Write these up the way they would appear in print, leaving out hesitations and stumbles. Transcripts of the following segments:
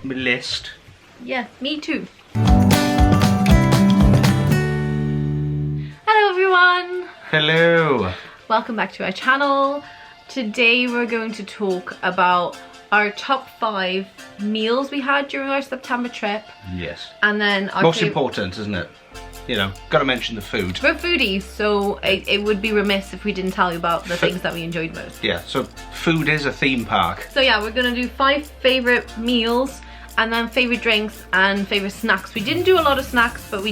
my list. Yeah, me too. Hello everyone! Hello! Welcome back to our channel. Today we're going to talk about our top 5 meals we had during our September trip. Yes. And then our most important, isn't it? You know, gotta mention the food. We're foodies, so it would be remiss if we didn't tell you about the things that we enjoyed most. Yeah, so food is a theme park. So yeah, we're gonna do 5 favorite meals and then favorite drinks and favorite snacks. We didn't do a lot of snacks, but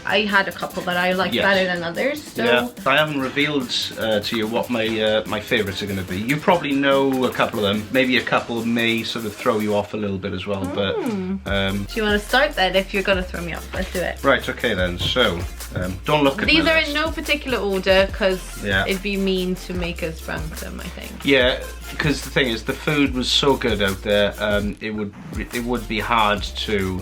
I had a couple that I liked better than others. So. Yeah, I haven't revealed to you what my favourites are going to be. You probably know a couple of them. Maybe a couple may sort of throw you off a little bit as well. But do you want to start then? If you're going to throw me off, let's do it. Right. Okay then. So don't look at these my are list. in no particular order because it'd be mean to make us rank them, I think. Yeah, because the thing is, the food was so good out there. It would be hard to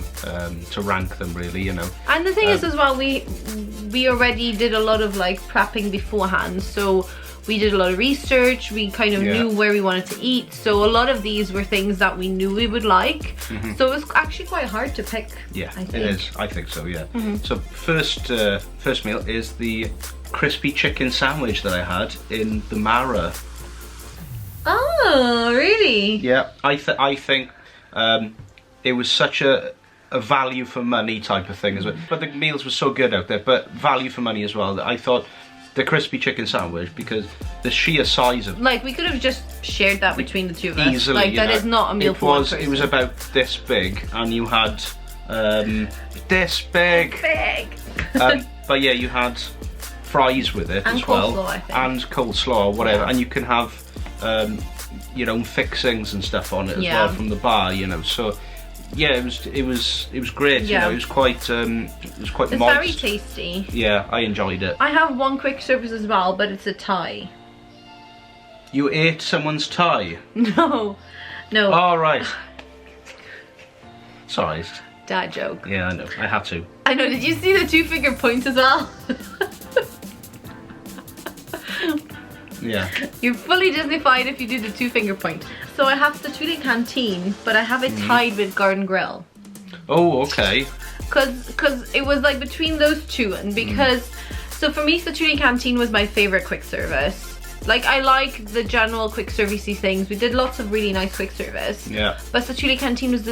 rank them, really, you know. And the thing is as well, we already did a lot of like prepping beforehand, so we did a lot of research. We kind of knew where we wanted to eat, so a lot of these were things that we knew we would like. So it was actually quite hard to pick. Yeah, it is. I think so. Yeah. So first meal is the crispy chicken sandwich that I had in the Mara. Oh, really? Yeah, I think it was such a value for money type of thing as well. But the meals were so good out there, but value for money as well. I thought the crispy chicken sandwich, because the sheer size of, like, we could have just shared that between the two of us. Easily, like, that is not a meal for one person. It was about this big, and you had this big. But yeah, you had fries with it as well, coleslaw, I think. And coleslaw or whatever, and you can have your own fixings and stuff on it as well from the bar, you know. So yeah, it was great. You know, it was quite moist. Very tasty. Yeah, I enjoyed it. I have one quick service as well, but it's a Thai. You ate someone's Thai? No. Oh, right. Sorry. Dad joke. Yeah, I know. I had to. I know. Did you see the 2-finger point as well? Yeah. You're fully Disney-fied if you do the 2-finger point. So I have the Tuna Canteen, but I have it tied with Garden Grill. Oh, okay. Cause it was like between those two, and because so for me, the Tuna Canteen was my favorite quick service. Like, I like the general quick servicey things. We did lots of really nice quick service. Yeah. But the Tuna Canteen was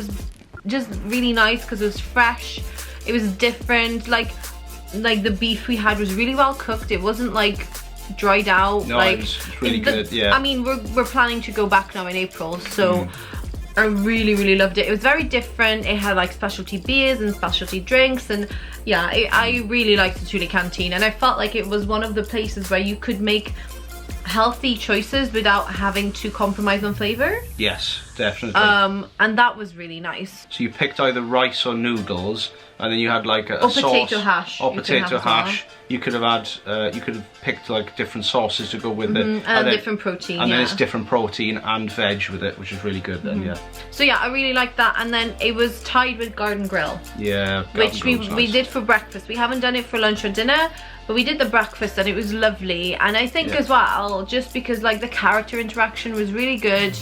just really nice because it was fresh. It was different. Like the beef we had was really well cooked. It wasn't like dried out. No, like, it was really good. Yeah. I mean, we're planning to go back now in April, so I really loved it. It was very different. It had like specialty beers and specialty drinks, and yeah, I really liked the Tuna Canteen, and I felt like it was one of the places where you could make healthy choices without having to compromise on flavor. Yes, definitely. And that was really nice. So you picked either rice or noodles, and then you had like a or sauce, potato hash. or potato hash. You could have had, you could have picked like different sauces to go with it, and then, different protein. And then it's different protein and veg with it, which is really good. Then So yeah, I really liked that, and then it was tied with Garden Grill. Yeah, which we did for breakfast. We haven't done it for lunch or dinner, but we did the breakfast, and it was lovely. And I think as well, just because like the character interaction was really good.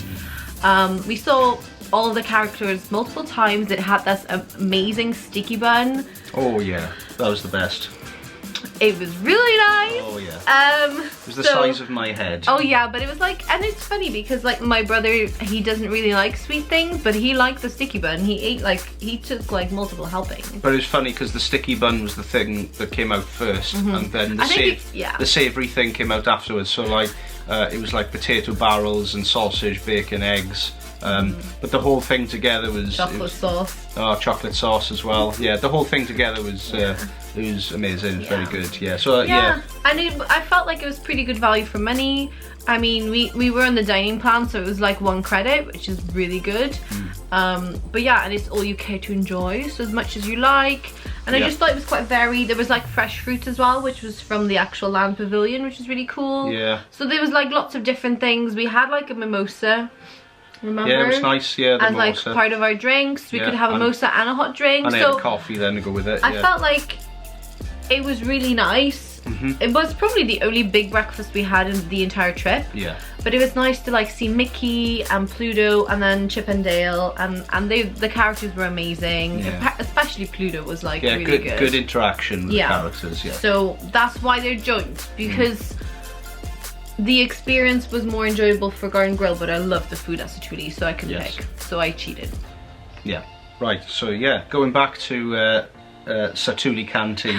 We saw all the characters multiple times. It had this amazing sticky bun. Oh yeah, that was the best. It was really nice. Oh yeah. It was the size of my head. Oh yeah, but it was like, and it's funny because like my brother, he doesn't really like sweet things, but he liked the sticky bun. He ate like, he took like multiple helpings. But it was funny because the sticky bun was the thing that came out first, and then the savoury thing came out afterwards. So like, it was like potato barrels and sausage, bacon, eggs. But the whole thing together was chocolate sauce. Oh, chocolate sauce as well. Yeah, the whole thing together was it was amazing. It was very good. Yeah. So and I felt like it was pretty good value for money. I mean, we were on the dining plan, so it was like 1 credit, which is really good. But yeah, and it's all you care to enjoy, so as much as you like. And I just thought it was quite varied. There was like fresh fruit as well, which was from the actual land pavilion, which is really cool. Yeah. So there was like lots of different things. We had like a mimosa. Remember? Yeah, it was nice. Yeah, the as mimosa. Like part of our drinks. We could have a mimosa and a hot drink. And I had coffee then to go with it. I felt like it was really nice. It was probably the only big breakfast we had in the entire trip. Yeah. But But it was nice to like see Mickey and Pluto and then Chip and Dale, and the characters were amazing. Yeah. Especially Pluto was like really good interaction with the characters. Yeah. So that's why they're joint, because the experience was more enjoyable for Garden Grill, but I love the food at Satuli, so I could pick. So I cheated. Yeah. Right. So yeah, going back to Satuli Canteen,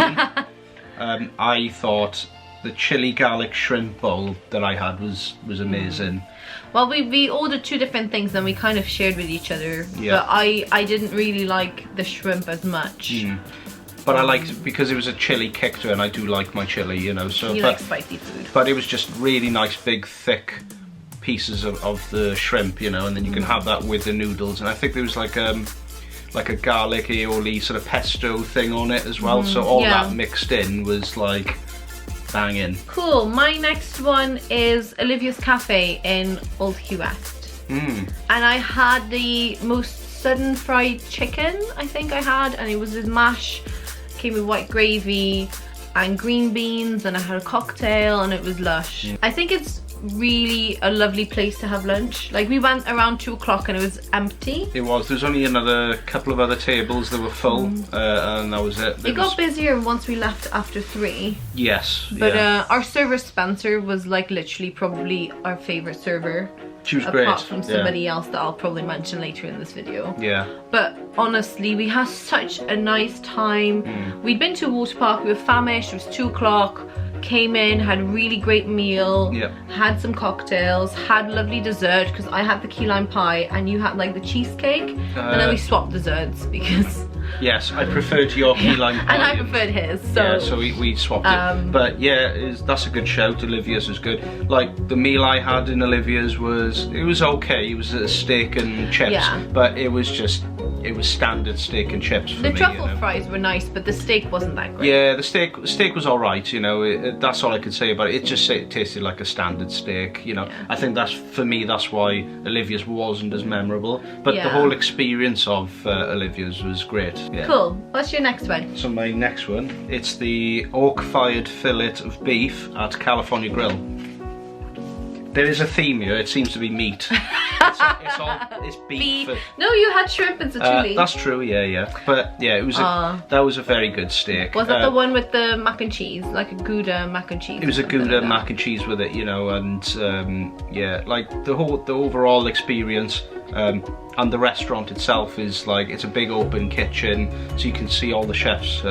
I thought the chili garlic shrimp bowl that I had was amazing. Well, we ordered 2 different things and we kind of shared with each other. Yeah. But I didn't really like the shrimp as much. But I liked it because it was a chili kick to it, and I do like my chili, you know. So you like spicy food. But it was just really nice, big, thick pieces of the shrimp, you know, and then you can have that with the noodles. And I think there was like a garlic aioli sort of pesto thing on it as well. So all that mixed in was like banging. Cool. My next one is Olivia's Cafe in Old Key West. And I had the most sudden fried chicken, I think I had, and it was with mash, came with white gravy and green beans, and I had a cocktail, and it was lush. I think it's really a lovely place to have lunch. Like, we went around 2 o'clock and it was empty. It was. There's only another couple of other tables that were full, and that was it. It got busier once we left after 3. Yes. But our server Spencer was like literally probably our favourite server. She was great. Apart from somebody else that I'll probably mention later in this video. Yeah. But honestly, we had such a nice time. We'd been to a water park, we were famished, it was 2 o'clock. Came in, had a really great meal, had some cocktails, had lovely dessert, because I had the key lime pie and you had like the cheesecake, and then we swapped desserts because yes, I preferred your key lime pie and I preferred his, so yeah, so we swapped it. But yeah, that's a good shout. Olivia's was good. Like, the meal I had in Olivia's was okay. It was a steak and chips, but it was standard steak and chips for me. The truffle fries were nice, but the steak wasn't that great. Yeah, the steak was all right, you know. That's all I could say about it. It just tasted like a standard steak, you know. I think that's why Olivia's wasn't as memorable. But the whole experience of Olivia's was great. Yeah. Cool. What's your next one? So my next one, it's the oak-fired fillet of beef at California Grill. There is a theme here. It seems to be meat. It's beef. No, you had shrimp and Satuli. That's true. Yeah. But yeah, that was a very good steak. Was that the one with the mac and cheese, like a Gouda mac and cheese? It was a Gouda mac and cheese with it, you know, and yeah, like the overall experience. And the restaurant itself is like, it's a big open kitchen, so you can see all the chefs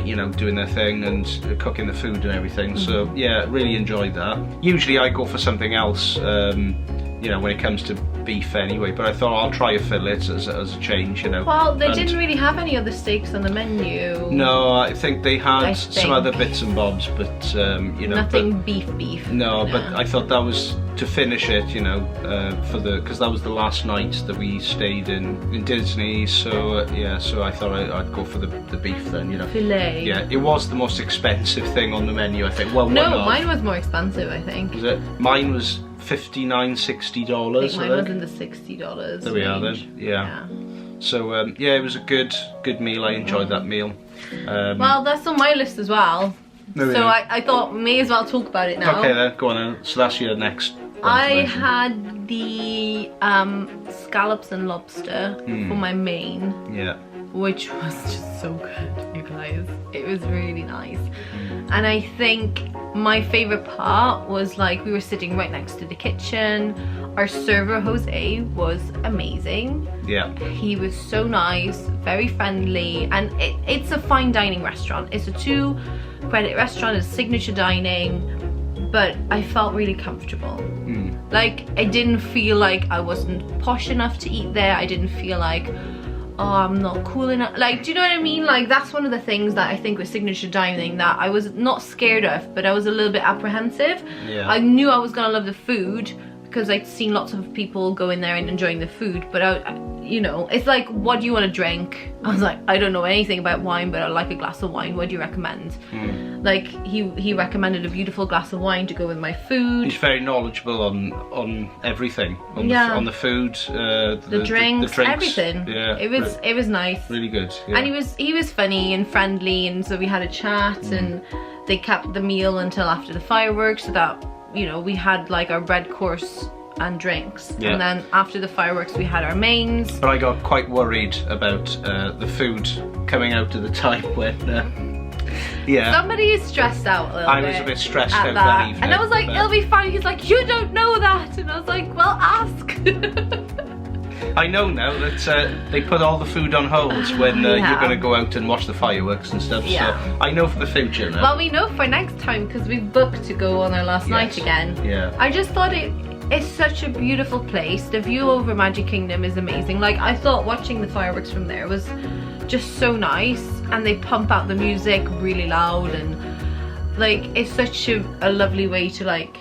you know, doing their thing and cooking the food and everything. So yeah, really enjoyed that. Usually I go for something else, you know, when it comes to beef anyway, but I thought I'll try a fillet as a change, you know. Well, they didn't really have any other steaks on the menu. No, I think some other bits and bobs, but you know, nothing beef. No, but I thought that was to finish it, you know, because that was the last night that we stayed in Disney. So yeah, so I thought I'd go for the beef then, you know. Filet. Yeah, it was the most expensive thing on the menu, I think. Well, no, mine was more expensive, I think. Was it? Mine was $59, $60. I think mine was in the $60. There we are then. Yeah. So yeah, it was a good meal. I enjoyed that meal. Well, that's on my list as well. So I thought may as well talk about it now. Okay then, go on then. So that's your next one. I had the scallops and lobster for my main. Yeah. Which was just so good, you guys. It was really nice. And I think my favorite part was, like, we were sitting right next to the kitchen. Our server, Jose, was amazing. Yeah. He was so nice, very friendly, and it's a fine dining restaurant. It's a 2-credit restaurant, it's signature dining, but I felt really comfortable. Like, I didn't feel like I wasn't posh enough to eat there. I didn't feel like, oh, I'm not cool enough. Like, do you know what I mean? Like, that's one of the things that I think with signature dining that I was not scared of, but I was a little bit apprehensive. Yeah. I knew I was gonna love the food because I'd seen lots of people go in there and enjoying the food, but you know, it's like, what do you want to drink? I was like, I don't know anything about wine, but I like a glass of wine. What do you recommend? Like, he recommended a beautiful glass of wine to go with my food. He's very knowledgeable on everything, on the food, the drinks, everything. Yeah, it was nice. Really good. Yeah. And he was funny and friendly, and so we had a chat, and they kept the meal until after the fireworks, so that you know, we had like our red course and drinks, Yeah. and then after the fireworks we had our mains. But I got quite worried about the food coming out at the time when, yeah. Somebody is stressed out a little I bit. was a bit stressed at out that. that evening. And I was like, but it'll be fine. He's like, you don't know that. And I was like, well, ask. I know now that they put all the food on hold when Yeah. you're going to go out and watch the fireworks and stuff. Yeah. So I know for the future now. Well, we know for next time because we booked to go on our last night Yes. again. Yeah. I just thought it's such a beautiful place. The view over Magic Kingdom is amazing. Like, I thought watching the fireworks from there was just so nice, and they pump out the music really loud, and like it's such a lovely way to like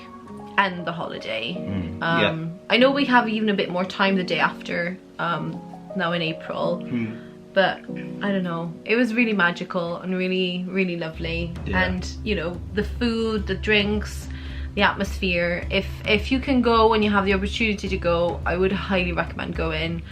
end the holiday. Yeah. I know we have even a bit more time the day after, now in April, but I don't know, it was really magical and really, really lovely. Yeah. And you know, the food, the drinks, the atmosphere, if you can go and you have the opportunity to go, I would highly recommend going.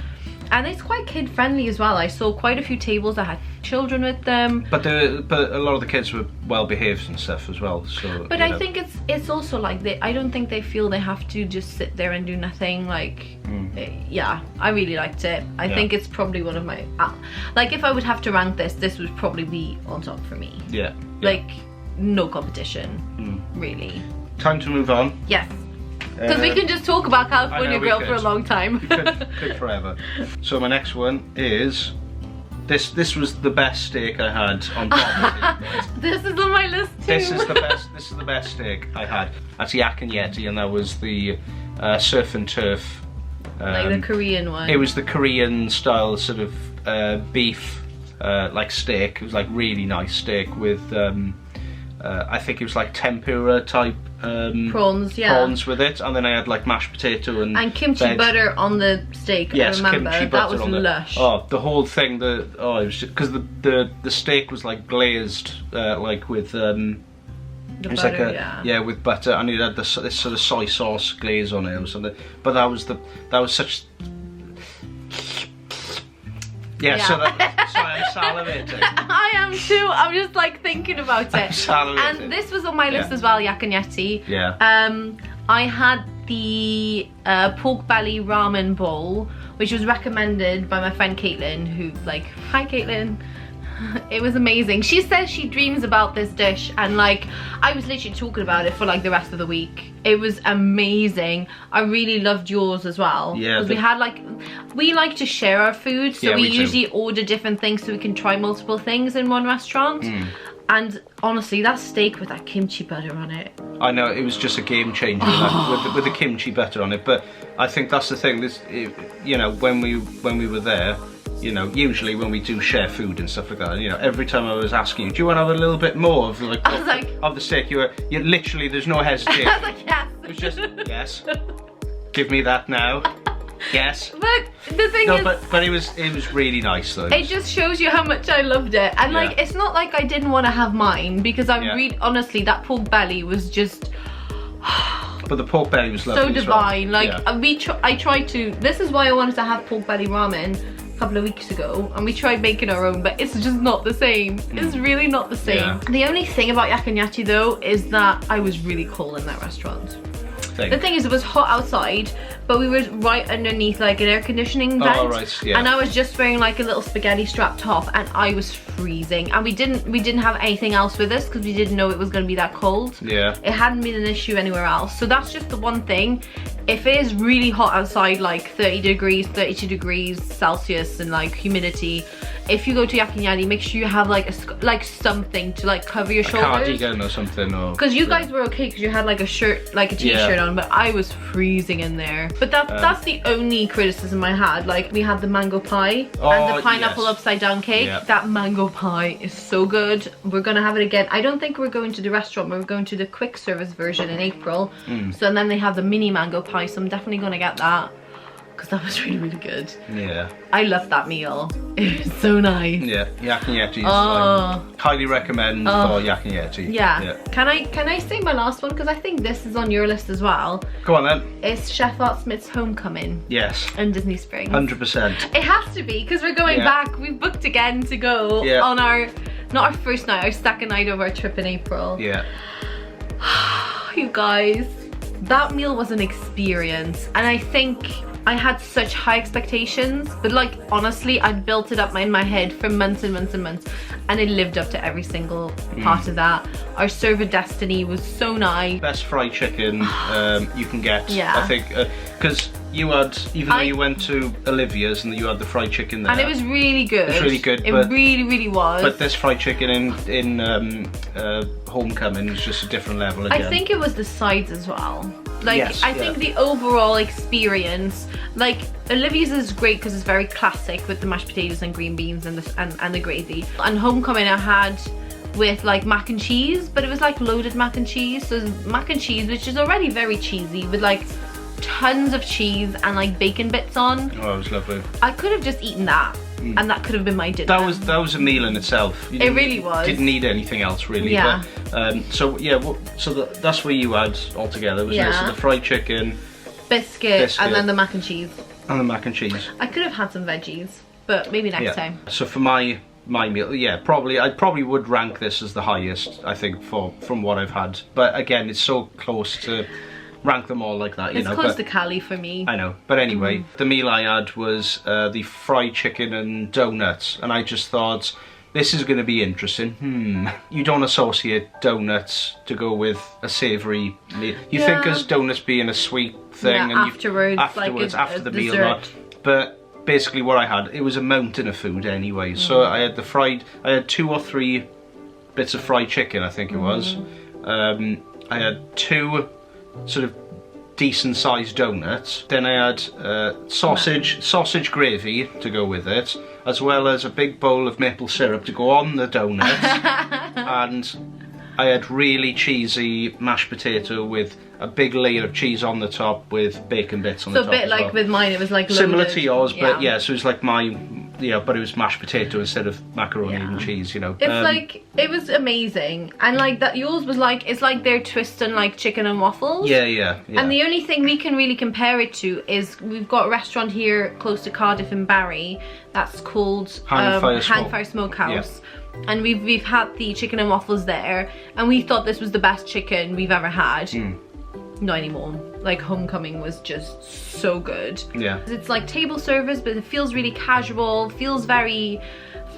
And it's quite kid friendly as well. I saw quite a few tables that had children with them. But a lot of the kids were well behaved and stuff as well. So. But you I know. think it's also like I don't think they feel they have to just sit there and do nothing. Like, yeah, I really liked it. I Yeah. think it's probably one of my like, if I would have to rank this would probably be on top for me. Yeah. Like, no competition, really. Time to move on. Yes. Because we can just talk about California I know, we Grill for a could. long time. We could forever. So my next one is this was the best steak I had on property. This is on my list too. This is the best steak I had. That's Yak and Yeti, and that was the surf and turf. Like the Korean one. It was the Korean style sort of beef like steak. It was like really nice steak with I think it was like tempura type prawns, yeah. prawns with it, and then I had like mashed potato and kimchi veg. butter on the steak. Yes, I remember kimchi that butter was on the lush. Oh, the whole thing. It was because the steak was like glazed, like with The it was butter, like yeah, with butter, and it had this sort of soy sauce glaze on it or something. But that was such. Yeah, Yeah. so sorry, I'm salivating. I am too. I'm just like thinking about it. I'm salivating. And this was on my list Yeah. as well, Yak and Yeti. Yeah. I had the pork belly ramen bowl, which was recommended by my friend Caitlin, who like, hi Caitlin. It was amazing. She says she dreams about this dish, and like I was literally talking about it for like the rest of the week. It was amazing. I really loved yours as well. Yeah, because we had like, we like to share our food, so Yeah, we we do. usually order different things so we can try multiple things in one restaurant. And honestly, that steak with that kimchi butter on it. I know, it was just a game changer with the kimchi butter on it. But I think that's the thing. You know, when we were there, you know, usually when we do share food and stuff like that, you know, every time I was asking you, do you want to have a little bit more of like, I was like, of the steak? You literally, there's no hesitation. I was like, yes. It was just yes. Give me that now. Yes. But the thing No, is, but it was really nice though. it just shows you how much I loved it. And like, Yeah. it's not like I didn't want to have mine, because I Yeah. really, honestly, that pork belly was just But the pork belly was lovely so as well. divine. Like, Yeah. I tried to, this is why I wanted to have pork belly ramen a couple of weeks ago, and we tried making our own, but it's just not the same. It's really not the same. Yeah. The only thing about Yak and Yeti though is that I was really cold in that restaurant. The thing is, it was hot outside, but we were right underneath like an air conditioning vent. Oh, right, yeah. And I was just wearing like a little spaghetti strap top, and I was freezing. And we didn't have anything else with us because we didn't know it was going to be that cold. Yeah. It hadn't been an issue anywhere else. So that's just the one thing. If it is really hot outside, like 30 degrees, 32 degrees Celsius, and like humidity, if you go to Yak and Yeti, make sure you have like something to like cover your shoulders. Cardigan or something, or Because you guys were okay because you had like a shirt, like a t-shirt on, but I was freezing in there. But that's the only criticism I had. Like, we had the mango pie and the pineapple yes. upside down cake. Yeah. That mango pie is so good. We're gonna have it again. I don't think we're going to the restaurant, but we're going to the quick service version in April. So and then they have the mini mango pie, so I'm definitely gonna get that because that was really, really good. Yeah. I loved that meal. It was so nice. Yeah, Yak and Yeti. Oh. Highly recommend for Yak and Yeti. Yeah. Can I say my last one, because I think this is on your list as well. Go on then. It's Chef Art Smith's Homecoming Yes. in Disney Springs. 100%. It has to be, because we're going Yeah. back. We've booked again to go on our, not our first night, our second night of our trip in April. Yeah. You guys, That meal was an experience, and I think I had such high expectations, but like honestly I'd built it up in my head for months and months and months, and it lived up to every single part of that. Our server destiny was so nice. Best fried chicken you can get. Yeah. I think because you had, even though you went to Olivia's and you had the fried chicken there, and it was really good. It was really good. It really was. But this fried chicken in Homecoming was just a different level again. I think it was the sides as well. Like, yes, I think the overall experience, like Olivia's is great because it's very classic with the mashed potatoes and green beans and the gravy. And Homecoming I had with like mac and cheese, but it was like loaded mac and cheese. So mac and cheese, which is already very cheesy, with like tons of cheese and like bacon bits on. Oh, it was lovely. I could have just eaten that, and that could have been my dinner. That was a meal in itself. It really was. Didn't need anything else really. Yeah. But, so yeah, that's what you had altogether, wasn't it? So the fried chicken, biscuit, and then the mac and cheese. And the mac and cheese. I could have had some veggies, but maybe next time. So for my meal, yeah, I probably would rank this as the highest, I think, from what I've had. But again, it's so close to rank them all like that, you know. It's close to Cali for me. I know, but anyway, the meal I had was the fried chicken and donuts, and I just thought, this is going to be interesting. You don't associate donuts to go with a savoury meal. You think as donuts being a sweet thing, and afterwards, like after the meal, dessert. right? But basically, what I had, it was a mountain of food anyway. So I had 2 or 3 bits of fried chicken, I think it was. I had 2 sort of decent sized donuts. Then I had sausage gravy to go with it, as well as a big bowl of maple syrup to go on the donut. And I had really cheesy mashed potato with a big layer of cheese on the top with bacon bits on the top. So a bit like with mine, it was like loaded. Similar to yours, but yeah, so it was like but it was mashed potato instead of macaroni and cheese, you know. It's like, it was amazing. And like that, yours was like, it's like their twist on like chicken and waffles. Yeah. And the only thing we can really compare it to is we've got a restaurant here close to Cardiff in Barry that's called Hang Fire Smokehouse. Yeah. And we've had the chicken and waffles there, and we thought this was the best chicken we've ever had. Not anymore. Like Homecoming was just so good. Yeah. It's like table service, but it feels really casual, feels very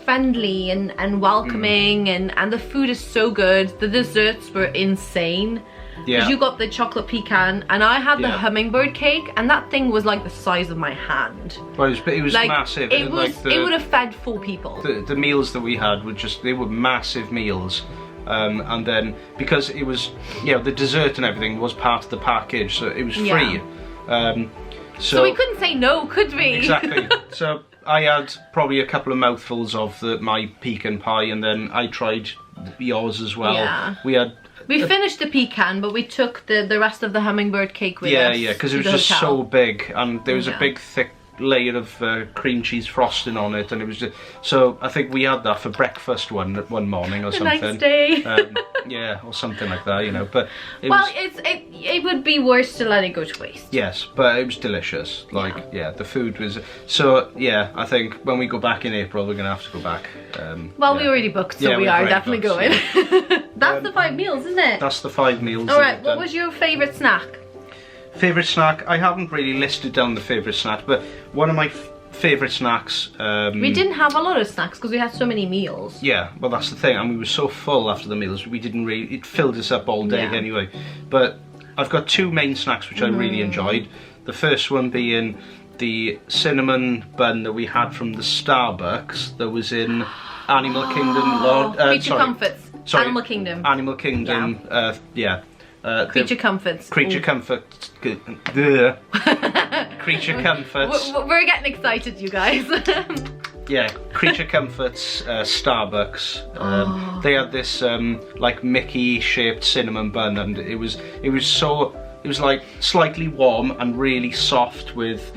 friendly and welcoming, and the food is so good. The desserts were insane. Yeah. You got the chocolate pecan, and I had the hummingbird cake, and that thing was like the size of my hand. Well, it was like, massive. It would have fed 4 people. The meals that we had were they were massive meals. And then because it was, the dessert and everything was part of the package, so it was free. So we couldn't say no, could we? Exactly. So I had probably a couple of mouthfuls of my pecan pie, and then I tried yours as well. Yeah. We finished the pecan, but we took the rest of the hummingbird cake with us. Yeah, because it was just so big, and there was a big thick layer of cream cheese frosting on it, and it was just, so I think we had that for breakfast one morning or something. The next day. Yeah, or something like that, you know. But it would be worse to let it go to waste. Yes, but it was delicious. Like the food was. So yeah, I think when we go back in April, we're gonna have to go back. We already booked, so we are definitely going. That's the 5 meals, isn't it? That's the 5 meals. All right. What was your favourite snack? Favourite snack? I haven't really listed down the favourite snack, but one of my favourite snacks. We didn't have a lot of snacks because we had so many meals. Yeah, well that's the thing, and we were so full after the meals. We didn't really. It filled us up all day anyway. But I've got 2 main snacks which I really enjoyed. The first one being the cinnamon bun that we had from the Starbucks that was in Animal Kingdom. Creature Comforts. Sorry, Animal Kingdom. Animal Kingdom. Creature Comforts. Creature Comforts. Creature Comforts. We're getting excited, you guys. Yeah, Creature Comforts Starbucks. They had this like Mickey shaped cinnamon bun, and it was like slightly warm and really soft with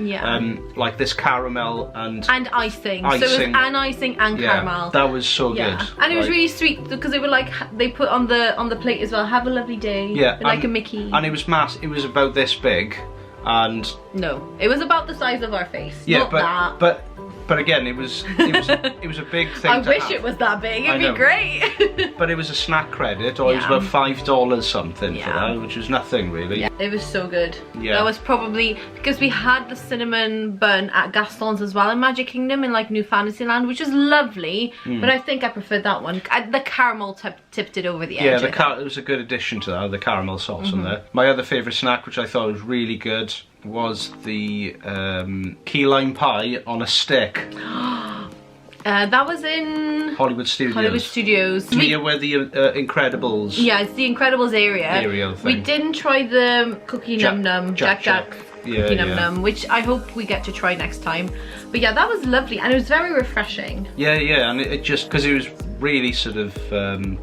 like this caramel and icing. So it was an icing and caramel. That was so good. And it was really sweet because they were like, they put on the plate as well, have a lovely day. Yeah. Like a Mickey. And it was it was about this big, and no, it was about the size of our face. Yeah, not but But again, it was a big thing. I to wish have. it was that big. It'd I be know. great. But it was a snack credit, or it was Yeah. about $5 something for Yeah. that, which was nothing really. Yeah, it was so good. Yeah. That was probably because we had the cinnamon bun at Gaston's as well in Magic Kingdom in like New Fantasyland, which is lovely. But I think I preferred that one. The caramel tipped it over the edge. Yeah, I think. it was a good addition to that, the caramel sauce in there. My other favourite snack, which I thought was really good, was the key lime pie on a stick. That was in Hollywood Studios. Hollywood Studios. Near where the Incredibles. Yeah, it's the Incredibles area. Area We thing. didn't try the cookie num num, Jack Yeah, cookie num yeah. num, which I hope we get to try next time. But yeah, that was lovely and it was very refreshing. Yeah, and it just, because it was really sort of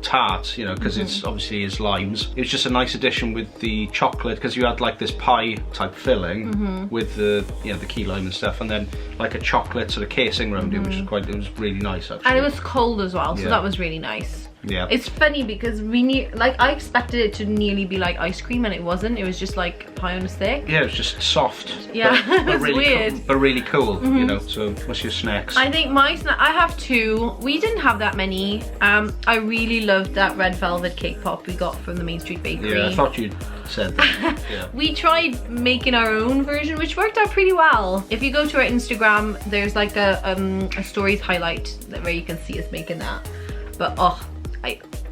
tart, you know, because it's obviously is limes. It was just a nice addition with the chocolate, because you had like this pie type filling with the the key lime and stuff, and then like a chocolate sort of casing around it, which was it was really nice actually. And it was cold as well, so Yeah. that was really nice. Yeah. It's funny because I expected it to nearly be like ice cream and it wasn't. It was just like pie on a stick. Yeah, it was just soft. Yeah, but it was really weird. Cool, but really cool, you know. So, what's your snacks? I think my snack, I have two. We didn't have that many. I really loved that red velvet cake pop we got from the Main Street Bakery. Yeah, I thought you'd said that. Yeah. We tried making our own version, which worked out pretty well. If you go to our Instagram, there's like a stories highlight where you can see us making that. But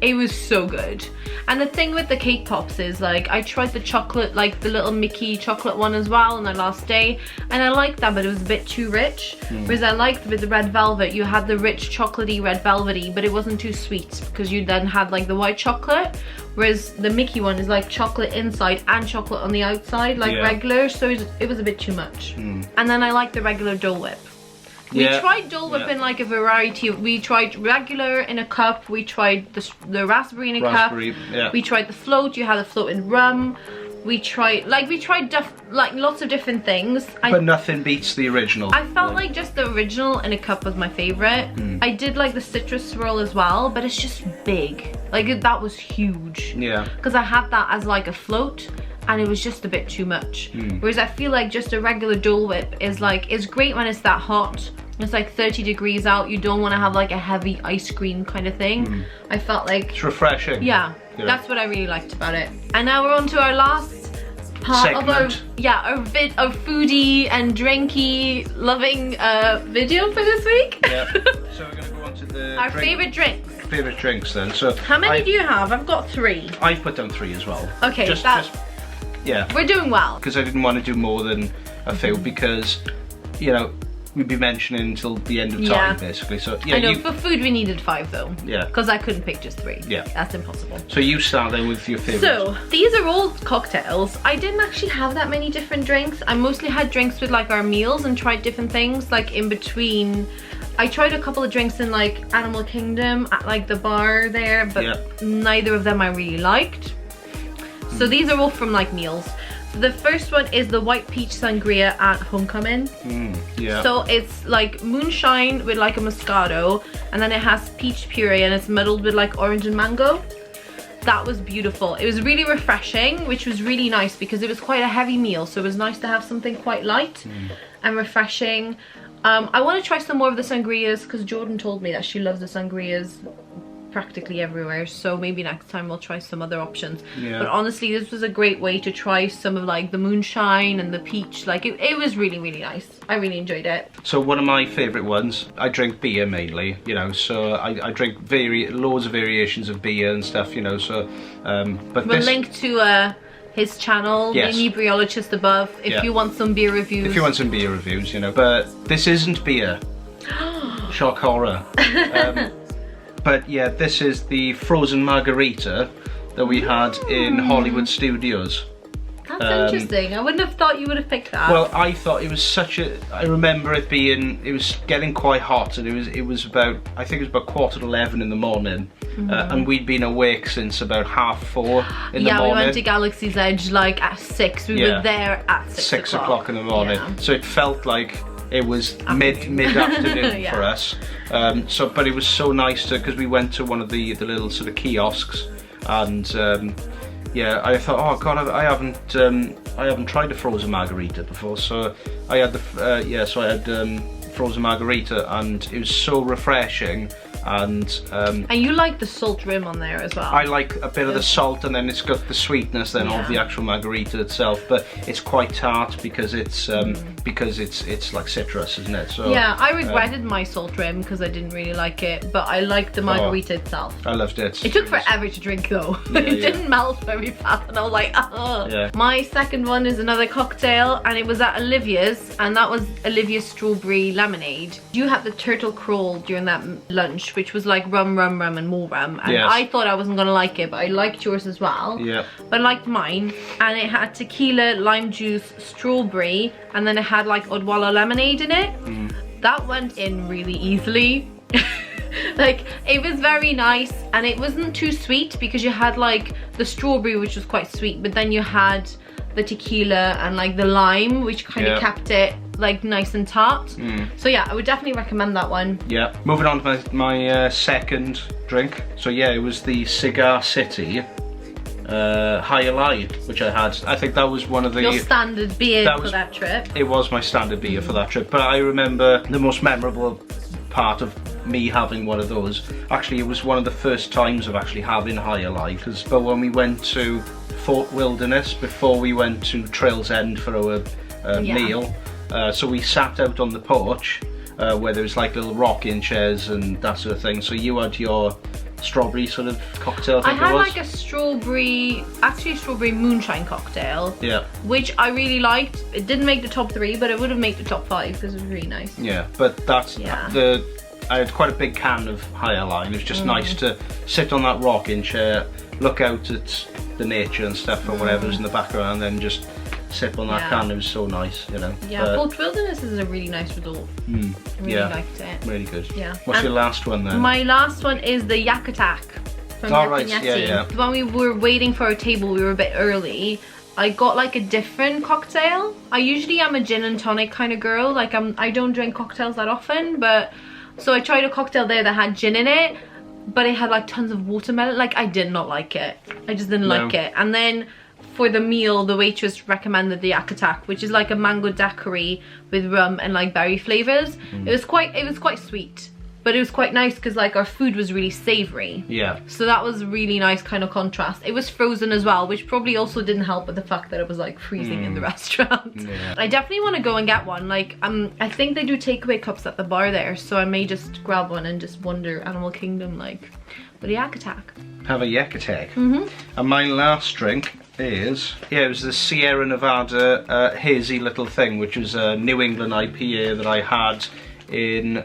it was so good. And the thing with the cake pops is like I tried the chocolate, like the little Mickey chocolate one as well on the last day, and I liked that, but it was a bit too rich. Whereas I liked with the red velvet, you had the rich chocolatey red velvety, but it wasn't too sweet because you then had like the white chocolate. Whereas the Mickey one is like chocolate inside and chocolate on the outside, like regular, so it was a bit too much. And then I like the regular Dole Whip. We tried Dole Whip in like a variety. We tried regular in a cup. We tried the raspberry in a cup. Yeah. We tried the float. You had a float in rum. We tried lots of different things. But nothing beats the original. I felt like just the original in a cup was my favorite. I did like the citrus swirl as well, but it's just big. Like that was huge. Yeah. Because I had that as like a float. And it was just a bit too much. Whereas I feel like just a regular Dole Whip is like, it's great when it's that hot. It's like 30 degrees out. You don't want to have like a heavy ice cream kind of thing. I felt like, It's refreshing. yeah, that's what I really liked about it. And now we're on to our last part of our foodie and drinky loving video for this week. Yeah. So we're gonna go on to the Our favorite drinks. favorite drinks then. So How many do you have? I've got 3. I've put down 3 as well. Okay, yeah. we're doing well. Because I didn't want to do more than a few, because we'd be mentioning until the end of time basically. So yeah, I know, for food we needed 5 though. Yeah. Because I couldn't pick just 3. Yeah. That's impossible. So you start then with your favourites. So, these are all cocktails. I didn't actually have that many different drinks. I mostly had drinks with like our meals and tried different things like in between. I tried a couple of drinks in like Animal Kingdom at like the bar there, but neither of them I really liked. So these are all from like meals. So the first one is the white peach sangria at Homecoming. Yeah. So it's like moonshine with like a Moscato, and then it has peach puree and it's muddled with like orange and mango. That was beautiful. It was really refreshing, which was really nice because it was quite a heavy meal. So it was nice to have something quite light and refreshing. I want to try some more of the sangrias because Jordan told me that she loves the sangrias practically everywhere, so maybe next time we'll try some other options. But honestly, this was a great way to try some of like the moonshine and the peach. Like it was really nice. I really enjoyed it. So one of my favourite ones, I drink beer mainly, so I drink loads of variations of beer and stuff, so but We'll link to his channel, Yes. the Inebriologist above, if you want some beer reviews. If you want some beer reviews, but this isn't beer. Shock horror. But yeah, this is the frozen margarita that we had in Hollywood Studios. That's interesting. I wouldn't have thought you would have picked that. Well, I thought it was I remember it was getting quite hot, and it was about, I think it was about 11:15 in the morning. And we'd been awake since about 4:30 in the morning. Yeah, we went to Galaxy's Edge like at 6. We were there at 6 o'clock in the morning. Yeah. So it felt like it was mid-afternoon for us. But it was so nice because we went to one of the little sort of kiosks, and I thought, oh god, I haven't tried a frozen margarita before. So I had frozen margarita, and it was so refreshing. And you like the salt rim on there as well. I like a bit of the salt, and then it's got the sweetness then of the actual margarita itself, but it's quite tart because it's like citrus, isn't it? So yeah, I regretted my salt rim because I didn't really like it, but I liked the margarita itself. I loved it. It took forever to drink though. It didn't melt very fast, and I was like, oh. Yeah. My second one is another cocktail, and it was at Olivia's, and that was Olivia's strawberry lemonade. You had the turtle crawl during that lunch, which was like rum, and more rum. And I thought I wasn't gonna like it, but I liked yours as well. Yeah. But I liked mine, and it had tequila, lime juice, strawberry, and then it had like Odwalla lemonade in it. That went in really easily. Like, it was very nice, and it wasn't too sweet because you had like the strawberry, which was quite sweet, but then you had the tequila and like the lime, which kind of kept it like nice and tart. So yeah, I would definitely recommend that one. Yeah. Moving on to my second drink. So yeah, it was the Cigar City High Alive, which I had. I think that was one of the... Your standard beer for that trip. It was my standard beer for that trip, but I remember the most memorable part of me having one of those. Actually, it was one of the first times of actually having High Alive, but when we went to Fort Wilderness before we went to Trails End for our meal, so we sat out on the porch where there was like little rocking chairs and that sort of thing. So you had your strawberry sort of cocktail, I think I had it was. like a strawberry moonshine cocktail, which I really liked. It didn't make the top 3, but it would have made the top 5 because it was really nice. Yeah, but that's I had quite a big can of High Alive. It was just nice to sit on that rocking chair, look out at the nature and stuff or whatever was in the background, and then just sip on that can. It was so nice, you know. Yeah, Fort Wilderness is a really nice resort. I really liked it. Really good. Yeah. What's your last one then? My last one is the Yak Attack from Yeti. When we were waiting for our table, we were a bit early. I got like a different cocktail. I usually am a gin and tonic kind of girl. Like I don't drink cocktails that often, but so I tried a cocktail there that had gin in it, but it had like tons of watermelon. Like, I did not like it. I just didn't like it. And then for the meal, the waitress recommended the Yak Attack, which is like a mango daiquiri with rum and like berry flavors. It was quite sweet, but it was quite nice because like our food was really savory. Yeah. So that was really nice kind of contrast. It was frozen as well, which probably also didn't help with the fact that it was like freezing in the restaurant. Yeah. I definitely want to go and get one. Like I think they do takeaway cups at the bar there, so I may just grab one and just wander Animal Kingdom like with a Yak Attack. Have a Yak Attack. And my last drink is, it was the Sierra Nevada hazy little thing, which was a New England IPA that I had in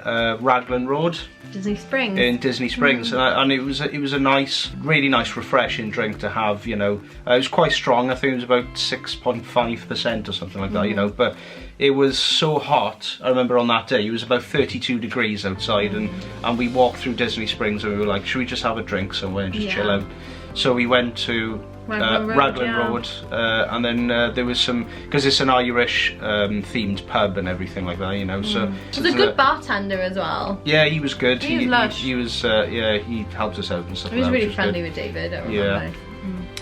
Raglan Road, Disney Springs. In Disney Springs, and it was a nice, really nice, refreshing drink to have. You know, it was quite strong. I think it was about 6.5% or something like that. You know, but it was so hot. I remember on that day it was about 32 degrees outside, and we walked through Disney Springs and we were like, should we just have a drink somewhere and just chill out? So we went to Raglan Road, and then there was some, because it's an Irish themed pub and everything like that, you know. So there's a good bartender as well. Yeah, he was good. He was lush. He was he helped us out and stuff. He was really friendly with David. I remember.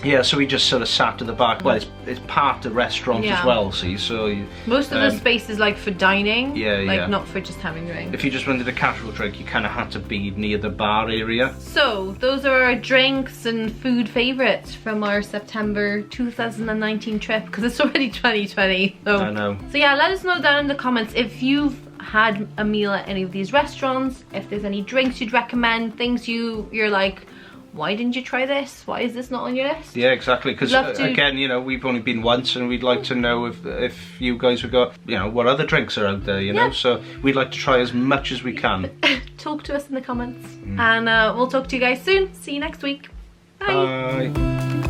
Yeah, so we just sort of sat at the back. Well, it's part of the restaurant as well, see, so... Most of the space is like for dining, like not for just having drinks. If you just wanted a casual drink, you kind of had to be near the bar area. So, those are our drinks and food favourites from our September 2019 trip, because it's already 2020. So. I know. So yeah, let us know down in the comments if you've had a meal at any of these restaurants, if there's any drinks you'd recommend, things you're like, why didn't you try this? Why is this not on your list? Yeah, exactly, because again, you know, we've only been once and we'd like to know if you guys have got, you know, what other drinks are out there, you know, so we'd like to try as much as we can. Talk to us in the comments, and we'll talk to you guys soon. See you next week. Bye. Bye.